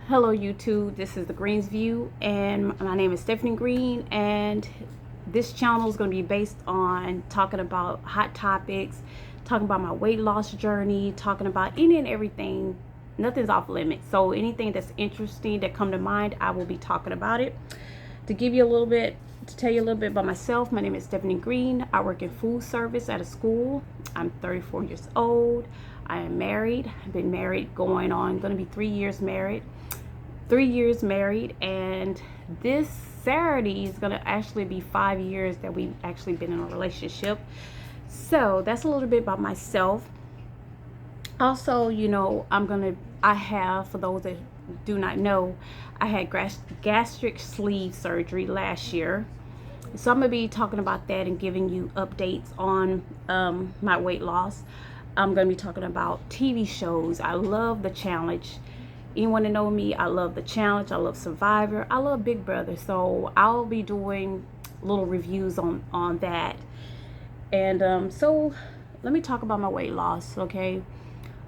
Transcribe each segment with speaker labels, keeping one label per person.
Speaker 1: Hello YouTube, this is the Greens View and my name is Stephanie Green, and this channel is going to be based on talking about hot topics, talking about my weight loss journey, talking about any and everything. Nothing's off limits, so anything that's interesting that come to mind, I will be talking about it. To tell you a little bit about myself, my name is Stephanie Green. I work in food service at a school. I'm 34 years old. I am married. I've been married going to be 3 years married. 3 years married, and this Saturday is going to actually be 5 years that we've actually been in a relationship. So that's a little bit about myself. Also, I have, for those that do not know, I had gastric sleeve surgery last year. So I'm going to be talking about that and giving you updates on my weight loss. I'm going to be talking about TV shows. I love The Challenge. Anyone that know me, I love The Challenge, I love Survivor, I love Big Brother. So I'll be doing little reviews on that. And so let me talk about my weight loss, okay?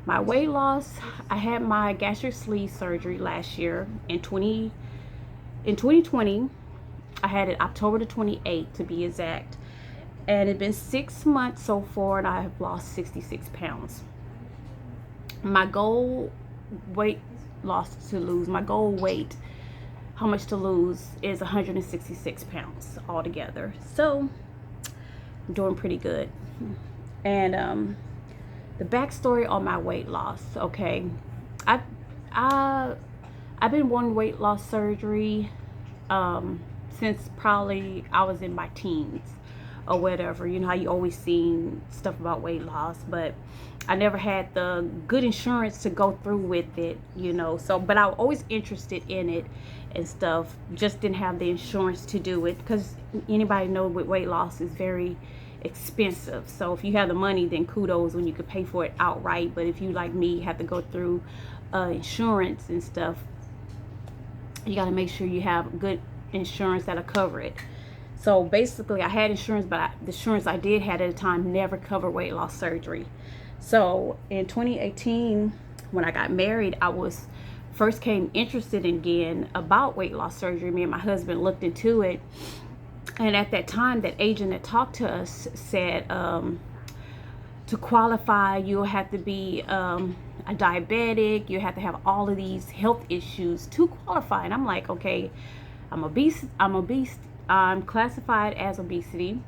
Speaker 1: My weight loss, I had my gastric sleeve surgery last year in 2020. I had it October the 28th to be exact. And it's been 6 months so far, and I have lost 66 pounds. My goal weight my goal weight, how much to lose, is 166 pounds altogether. So I'm doing pretty good. And the backstory on my weight loss, okay, I've been wanting weight loss surgery since probably I was in my teens or whatever. You know how you always seen stuff about weight loss, but I never had the good insurance to go through with it, so, but I was always interested in it and stuff, just didn't have the insurance to do it, because anybody know with weight loss is very expensive. So if you have the money, then kudos when you could pay for it outright, but if you, like me, have to go through insurance and stuff, you got to make sure you have good insurance that'll cover it. So basically I had insurance, but the insurance I did have at the time never covered weight loss surgery. So in 2018, when I got married, I was first came interested again about weight loss surgery. Me and my husband looked into it, and at that time, that agent that talked to us said to qualify, you'll have to be a diabetic, you have to have all of these health issues to qualify. And I'm like, okay, I'm obese, I'm classified as obesity,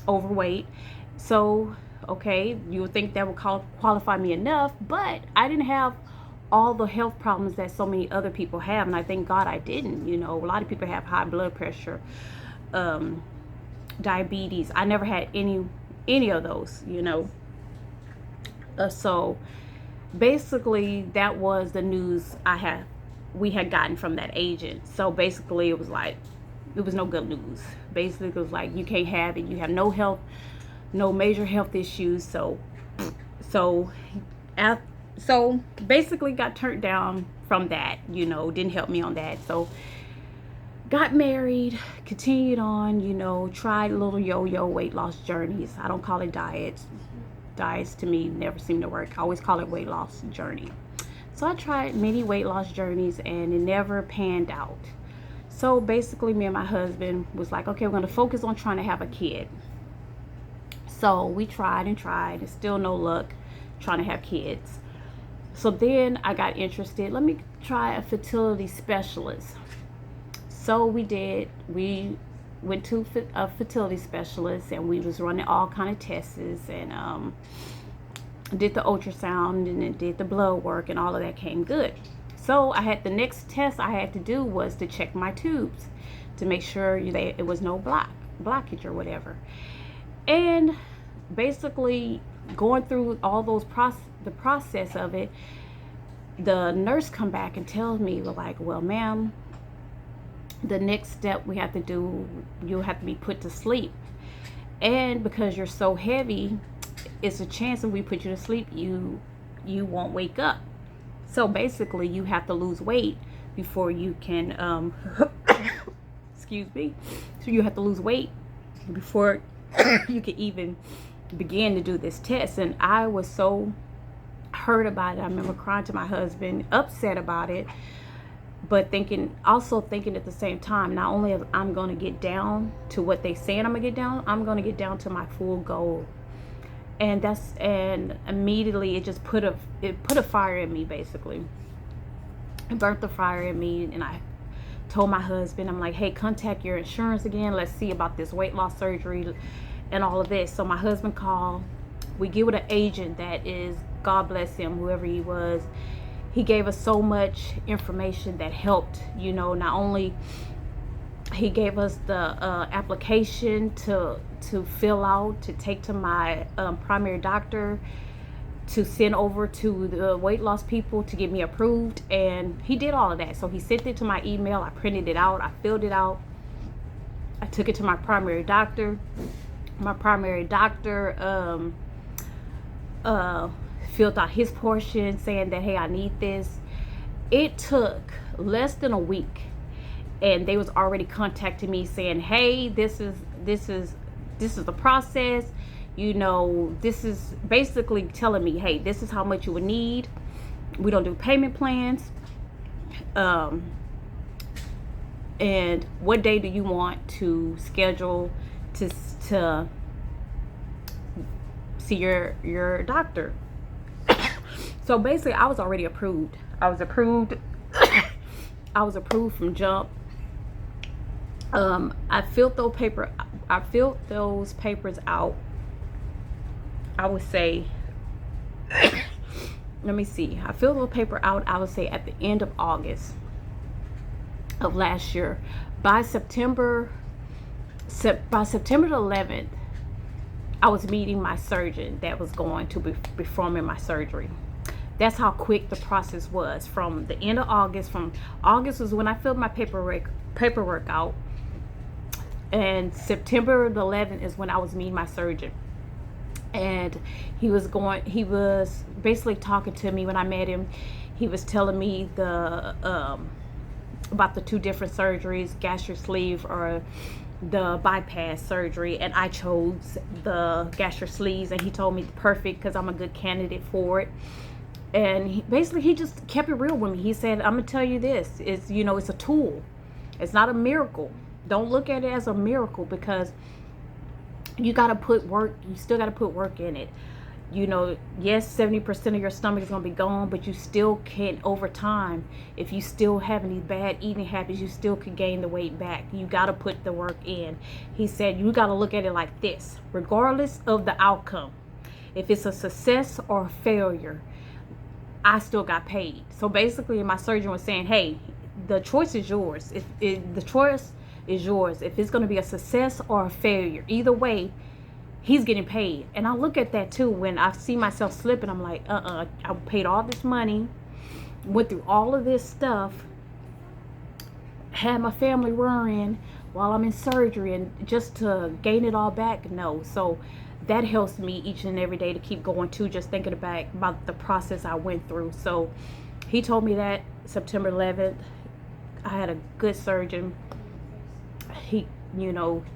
Speaker 1: overweight, so okay, you would think that would qualify me enough, but I didn't have all the health problems that so many other people have, and I thank God I didn't. A lot of people have high blood pressure, diabetes. I never had any of those, so basically that was the news we had gotten from that agent. So basically it was like, it was no good news. Basically it was like, you can't have it, you have no major health issues. So basically got turned down from that, didn't help me on that. So got married, continued on, tried little yo-yo weight loss journeys. I don't call it diets. Diets to me never seem to work. I always call it weight loss journey. So I tried many weight loss journeys and it never panned out. So basically me and my husband was like, okay, we're going to focus on trying to have a kid. So we tried and still no luck trying to have kids. So then I got interested, let me try a fertility specialist. So we did. We went to a fertility specialist, and we was running all kind of tests, and did the ultrasound, and then did the blood work, and all of that came good. So I had the next test I had to do was to check my tubes to make sure it was no blockage or whatever. And basically going through all those the process of it, the nurse come back and tells me, like, well, ma'am, the next step we have to do, you'll have to be put to sleep, and because you're so heavy, it's a chance if we put you to sleep, you won't wake up. So basically you have to lose weight before you can excuse me, so you have to lose weight before you can even begin to do this test. And I was so hurt about it. I remember crying to my husband, upset about it. but also thinking at the same time, not only am I'm going to get down to what they saying I'm going to get down, I'm going to get down to my full goal. And immediately it put a fire in me, basically. It burnt the fire in me, and I told my husband, I'm like, hey, contact your insurance again. Let's see about this weight loss surgery and all of this. So my husband called. We get with an agent that is, God bless him, whoever he was. He gave us so much information that helped, not only he gave us the application to fill out, to take to my primary doctor, to send over to the weight loss people to get me approved, and he did all of that. So he sent it to my email. I printed it out. I filled it out. I took it to my primary doctor. My primary doctor filled out his portion, saying that, hey, I need this. It took less than a week, and they was already contacting me saying, hey, this is the process. This is basically telling me, hey, this is how much you would need. We don't do payment plans. And what day do you want to schedule to see your doctor? So basically, I was already approved. I was approved from jump. I filled those papers out. I would say, let me see. I filled the paper out, I would say, at the end of August of last year. By September the 11th, I was meeting my surgeon that was going to be performing my surgery. That's how quick the process was. From the end of August, was when I filled my paperwork out, and September the 11th is when I was meeting my surgeon. And he was basically talking to me when I met him. He was telling me about the two different surgeries, gastric sleeve or the bypass surgery, and I chose the gastric sleeves, and he told me perfect because I'm a good candidate for it. And he just kept it real with me. He said, I'm gonna tell you this, it's it's a tool, it's not a miracle. Don't look at it as a miracle, because you got to put work. You still got to put work in it. Yes, 70% of your stomach is going to be gone, but you still can, over time, if you still have any bad eating habits, you still could gain the weight back. You got to put the work in. He said, you got to look at it like this, regardless of the outcome. If it's a success or a failure, I still got paid. So basically, my surgeon was saying, hey, the choice is yours. The choice is yours. If it's going to be a success or a failure, either way, he's getting paid. And I look at that too. When I see myself slipping, I'm like, I paid all this money, went through all of this stuff, had my family worrying while I'm in surgery, and just to gain it all back? No. So that helps me each and every day to keep going too, just thinking about the process I went through. So he told me that September 11th. I had a good surgeon. He,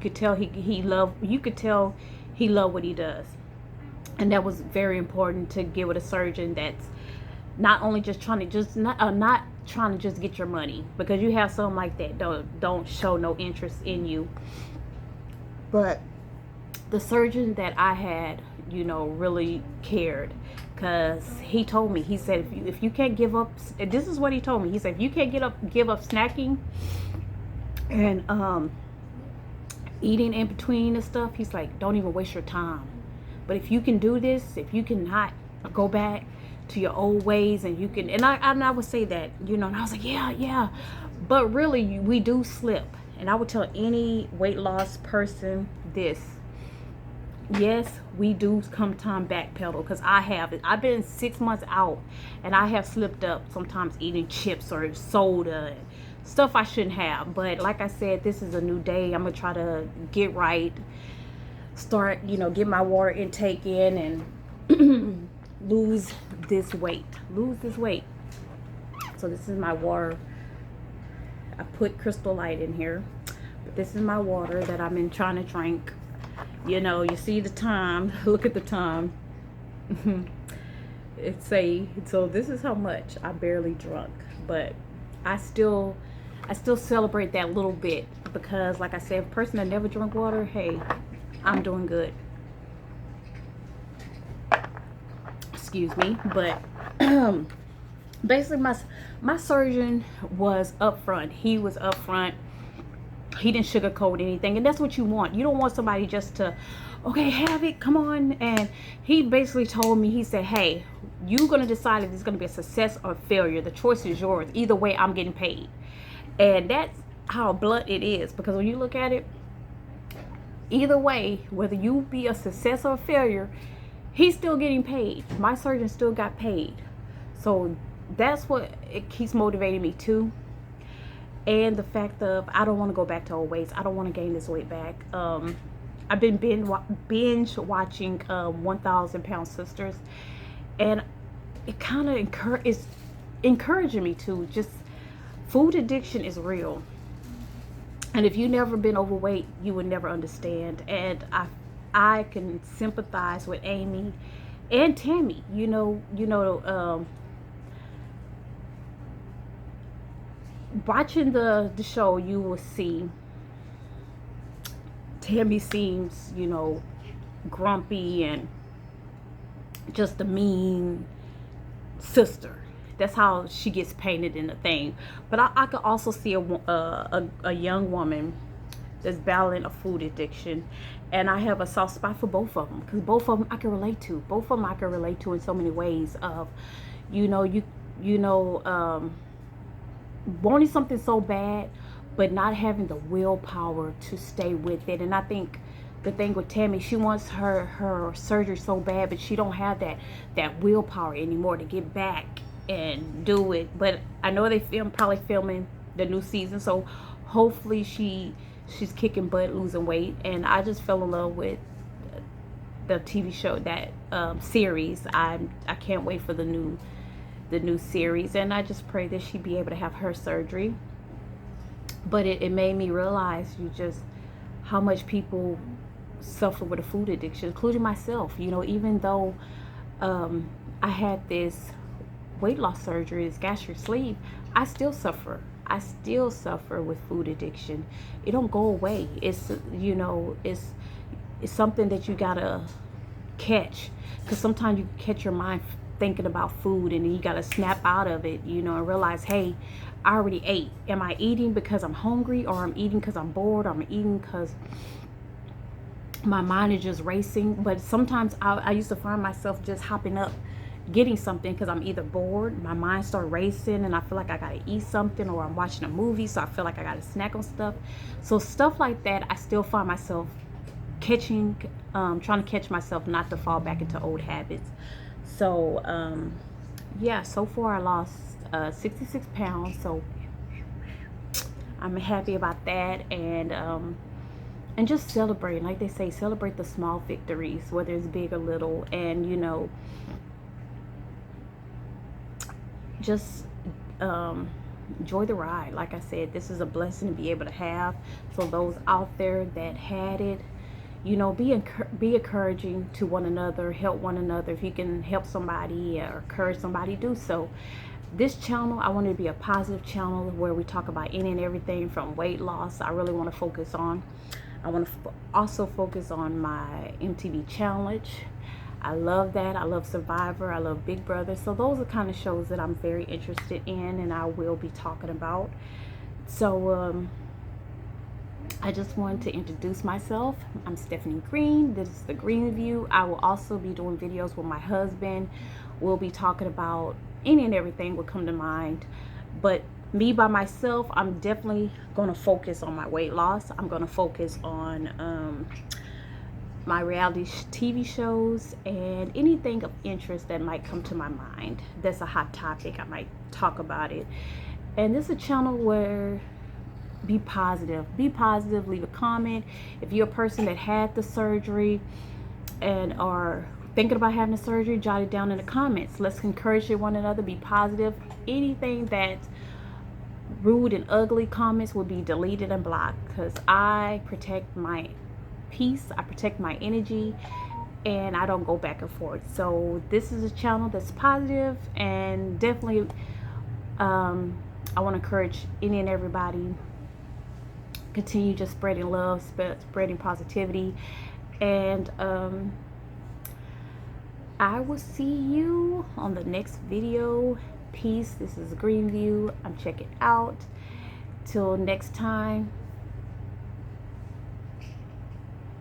Speaker 1: could tell he loved what he does. And that was very important, to get with a surgeon that's not only just trying to not trying to just get your money, because you have something like that don't show no interest in you. But the surgeon that I had, really cared, because he told me, he said, if you can't give up, this is what he told me. He said, if you can't give up snacking and eating in between and stuff, he's like, don't even waste your time. But if you can do this, if you can not go back to your old ways, and you can, and I would say that, and I was like, yeah, but really we do slip. And I would tell any weight loss person this: yes, we do come time backpedal, because I've been 6 months out, and I have slipped up sometimes, eating chips or soda and stuff I shouldn't have. But like I said, this is a new day. I'm gonna try to get right, start, get my water intake in, and lose this weight. So this is my water. I put Crystal Light in here, but this is my water that I've been trying to drink. You see the time. Look at the time. So this is how much I barely drunk, but I still celebrate that little bit, because like I said, a person that never drink water, hey, I'm doing good. Excuse me. But basically my surgeon was upfront. He was upfront. He didn't sugarcoat anything, and that's what you want. You don't want somebody just to, okay, have it, come on. And he basically told me, he said, hey, you're going to decide if it's going to be a success or failure. The choice is yours. Either way, I'm getting paid. And that's how blunt it is, because when you look at it, either way, whether you be a success or a failure, he's still getting paid. My surgeon still got paid. So that's what it keeps motivating me too. And the fact of, I don't want to go back to old ways. I don't want to gain this weight back. I've been binge watching 1,000 Pound Sisters, and it kind of is encouraging me to just, food addiction is real. And if you've never been overweight, you would never understand. And I can sympathize with Amy and Tammy. Watching the show, you will see Tammy seems, grumpy and just a mean sister. That's how she gets painted in the thing. But I could also see a young woman that's battling a food addiction, and I have a soft spot for both of them, because both of them I can relate to. Both of them I can relate to in so many ways. Of, wanting something so bad, but not having the willpower to stay with it. And I think the thing with Tammy, she wants her surgery so bad, but she don't have that willpower anymore to get back and do it. But I know they probably filming the new season, so hopefully she's kicking butt, losing weight. And I just fell in love with the TV show, that series. I can't wait for the new series, and I just pray that she be able to have her surgery. But it made me realize how much people suffer with a food addiction, including myself. Even though I had this weight loss surgery, this gastric sleeve, I still suffer. I still suffer with food addiction. It don't go away. It's something that you gotta catch, because sometimes you catch your mind thinking about food, and then you gotta snap out of it, and realize, hey, I already ate. Am I eating because I'm hungry, or I'm eating because I'm bored, or I'm eating because my mind is just racing? But sometimes I used to find myself just hopping up, getting something because I'm either bored, my mind start racing, and I feel like I gotta eat something, or I'm watching a movie, so I feel like I gotta snack on stuff. So stuff like that, I still find myself trying to catch myself not to fall back into old habits. So yeah, so far I lost 66 pounds, so I'm happy about that. And just celebrate, like they say, celebrate the small victories, whether it's big or little. And just enjoy the ride. Like I said, this is a blessing to be able to have. So those out there that had it, be encouraging to one another, help one another. If you can help somebody or encourage somebody, do so. This channel, I want it to be a positive channel where we talk about any and everything from weight loss. I really want to focus on. I want to also focus on my MTV challenge. I love that. I love Survivor. I love Big Brother. So those are kind of shows that I'm very interested in, and I will be talking about. So I just wanted to introduce myself. I'm Stephanie Green. This is the Green Review. I will also be doing videos with my husband. We'll be talking about any and everything will come to mind. But me by myself, I'm definitely going to focus on my weight loss. I'm going to focus on my reality TV shows and anything of interest that might come to my mind. That's a hot topic. I might talk about it. And this is a channel where be positive. Be positive. Leave a comment. If you're a person that had the surgery and are thinking about having the surgery, jot it down in the comments. Let's encourage one another. Be positive. Anything that's rude and ugly comments will be deleted and blocked, because I protect my peace, I protect my energy, and I don't go back and forth. So this is a channel that's positive, and definitely I want to encourage any and everybody, continue just spreading love, spreading positivity, and I will see you on the next video. Peace. This is Greenview. I'm checking out. Till next time.